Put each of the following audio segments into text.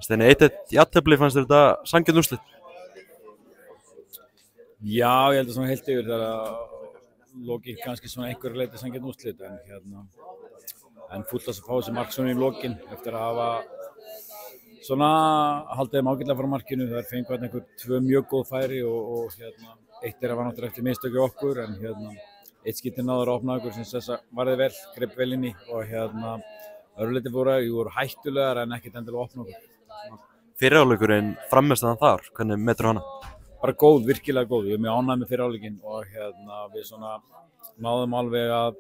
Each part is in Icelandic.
Steini, 1-1 jafntefli, fannst þér þetta sanngjörn úrslit? Já, ég held að svona heilt yfir þegar að loki kannski svona einhverju leiti sanngjörn úrslit en fullt að fá þessi mark svona í lokin eftir að hafa svona haldið þeim ágætlega frá markinu. Það fengu einhver tvö mjög góð færi og eitt var náttúrulega eftir mistöki okkur en eitt skipti náður að opna okkur sem þess að varði vel, greip vel inn í og öðruleiti voru hættulegar en ekkert endilega að opna okkur. Fyrri hálfleikurinn, frammistaðan þar, hvernig metur hana? Bara góð, virkilega góð. Ég mjög ánægð með fyrri hálfleikinn og við svona náðum alveg að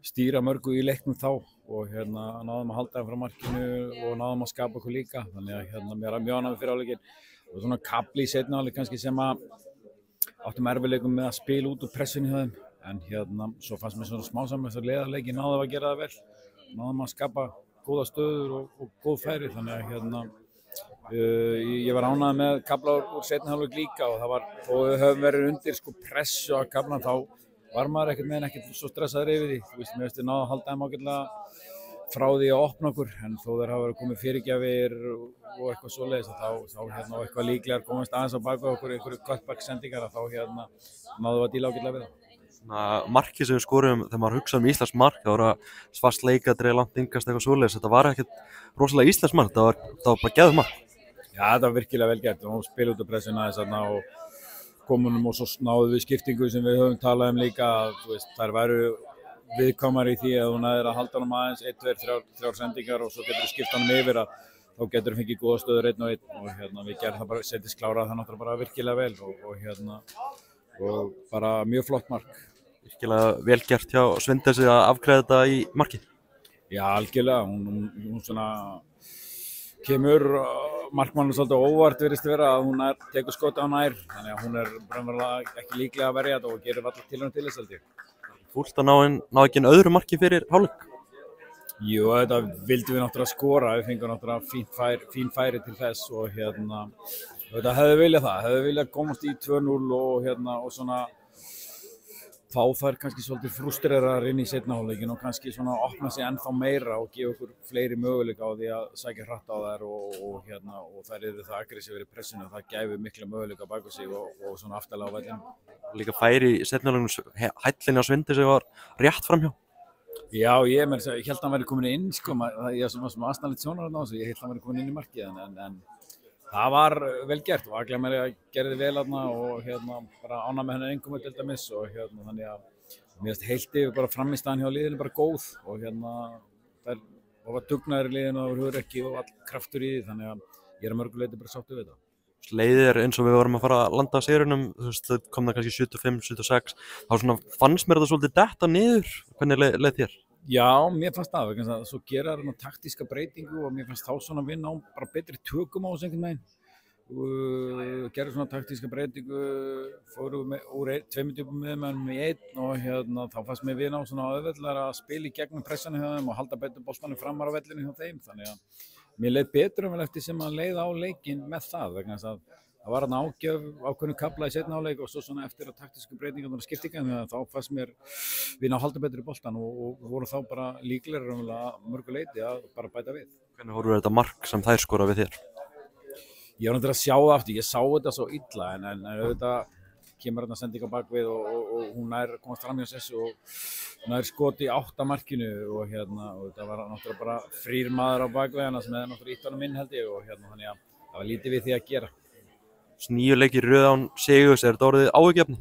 stýra mörgu í leiknum þá og náðum að halda þeim frá markinu og náðum að skapa okkur líka. Þannig að mér er mjög ánægð með fyrri hálfleikinn og svona kapli í seinni hálfleik kannski sem að áttum erfiðleikum með að spila út úr pressunni hjá þeim en svo fannst mér svona smásamlega þess að leiðarleiki náðum að gera það vel. Náðum að skapa góða stöður og góð færi þannig að ég var ánægður með kafla úr seinni hálfleik líka og þó við höfum verið undir pressu á kaflan þá var maður ekkert svo stressaður yfir því. Þú veist, mér veist við náðum að halda þeim ágætlega frá því að opna okkur en þó þeir hafa verið komið fyrirgjafir og eitthvað svoleiðis þá eitthvað líklegar komast aðeins á baka okkur einhverju cutback-sendingar þá náðum við að díla ágætlega við það. Markið sem við skorum þegar maður hugsa íslensk mark, það voru svart leikadrið, langt yngast eitthvað svoleiðis, þetta var ekkert rosalega íslensk mark, það var bara geðveikt mark. Já, þetta var virkilega vel gert og spila út á pressuna og komunum og svo náðum við skiptingu sem við höfum talað líka að þær væru viðkvæmar í því að hún er að halda honum aðeins 1, 2, 3 sendingar og svo getur við skipt honum yfir að þá getur við fengið góða stöður 1 og 1 og við gerðum það bara, setjast klárað það náttúrulega bara virkilega vel og bara mjög flott mark. Virkilega vel gert hjá Svindesi að afgreiða þetta í markið. Já, algjörlega, hún svona kemur markmannum svolítið óvart virðist vera að hún tekur skotið á nær þannig að hún er raunverulega ekki líklega að verja þetta og gerir allar tilraun til þess held ég. Fúlt að ná ekki öðru marki fyrir hálfleik? Jú, þetta vildum við náttúrulega skora, við fengum náttúrulega fín færi til þess og þetta hefði viljað komast í 2-0 og svona fá þær kannski svolítið frústreraðar inn í seinna hálfleikinn og kannski svona opna sig ennþá meira og gefa okkur fleiri möguleika á því að sækja hratt á þær og þær eru það aggressífur í pressinu og það gæfi mikla möguleika bak við sig og svona aftalega á vellinu. Líka færi í seinna hálfleikum, hællinni á Svindesi var rétt framhjá. Já, ég held að hann væri komin inn ég var svona aðstæðanlegt sjónar á þessu, ég held að hann væri komin inn í markið en það var vel gert og Aglameri gerði vel og bara ánægð með hennar einkomu til dæmis og þannig að mér finnst heilt yfir bara frammistaðan hjá liðinu bara góð og það var dugnaður í liðinu og hugrekki og all kraftur í því þannig að ég er að mörgu leyti bara sáttur við þetta. Leiðir eins og við vorum að fara að landa að sigrinum, það kom það kannski 75, 76, þá svona fannst mér þetta svolítið detta niður, hvernig leið þér? Já, mér fannst það, vegna þess að svo gera þarna taktíska breytingu og mér fannst þá svona vinna á bara betri tökum á þessu einhvern veginn. Gerðu svona taktíska breytingu, fóru úr 2 djúpum miðmönnum í 1 og þá fannst mér vinna á svona auðveldlega að spila í gegnum pressanu hjá þeim og halda betur boltanum framar á vellinu hjá þeim. Þannig að mér leið betur vel eftir sem að leiða á leikinn með það, vegna þess að það var ágjöf ákveðnu kafla í seinni hálfleik og svo svona eftir að taktísku breytingarnar og skiptingarnar þá fannst mér við ná halda betur í boltan og voru þá bara líklegir mörgu leiti að bara bæta við. Hvernig horfir þetta mark sem þær skora við þér? Ég var náttúrulega að sjá það aftur, ég sá þetta svo illa en auðvitað kemur hérna sending á bakvið og hún komast fram hjá þessu og hún skoti í 8 markinu og þetta var náttúrulega bara frýr maður á bakvið hana sem hefði náttúrulega ítt honum inn held ég og þannig að það var lítið við því að gera. 9 leikir í röð án sigurs, þetta orðið áhyggjuefni?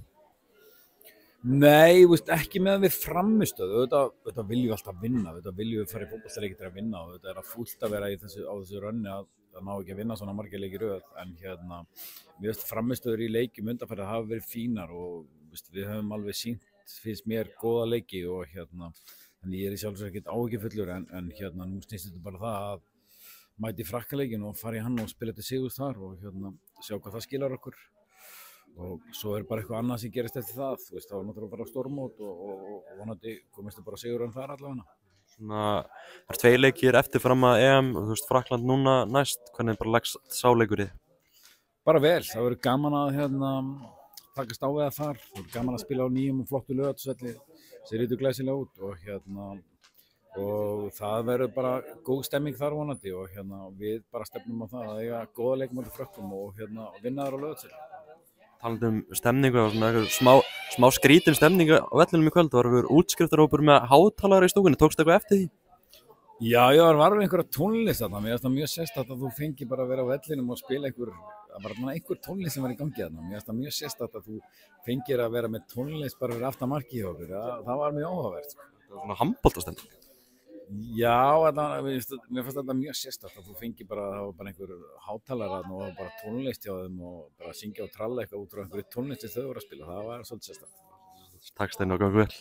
Nei, ekki með við frammistöðu, þetta viljum við alltaf vinna, þetta viljum við fara í fótboltaleiki til að vinna og þetta fúlt að vera á þessu rönni að ná ekki að vinna svona margir leiki í röð en mér finnst frammistöður í leikjum undanfarið hafa verið fínar og við höfum alveg sýnt, finnst mér, góða leiki og þannig ég er í sjálfsög ekkert áhyggjufullur en nú snýst þetta bara það að mæti Frakkaleikin og fara í hann og spila til sigurs þar og sjá hvað það skilar okkur og svo bara eitthvað annað sem gerist eftir það, það var náttúrulega bara stórmót og vonandi komist bara sigur en þar allavega. Það er 2 leikir eftir fram að EM, Frakkland núna næst, hvernig bara leggst sá leikur í? Bara vel, það verður gaman að takast á við það þar, það verður gaman að spila á nýjum og flottu Laugardalsvelli, sér lítur glæsilega út og og það verður bara góð stemming þar vonandi og við bara stefnum á það að eiga góða leik móti Frökkum og vinna þar á Laugardalsvelli. Talandi stemningu og svona smá skrítin stemning á vellinum í kvöld, var einhver útskriftarhópur með hátalara í stúkunni, tókstu eitthvað eftir því? Já, það var einhverja tónlist þarna, mér finnst það mjög sérstakt að þú fengi bara að vera á vellinum og spila einhver tónlist sem var í gangi þarna, mér finnst það mjög sérstakt að þú fengir að vera með tónlist bara fyrir aftan markið hjá okkur, það var mjög áhugavert. Það var svona handboltastemning. Já, mér finnst þetta mjög sérstakt að þú fengi bara einhver hátalara og bara tónlist hjá þeim og bara syngja og tralla eitthvað út frá einhverju tónlisti þau voru að spila, það var svolítið sérstakt. Takk Steini og gangi vel.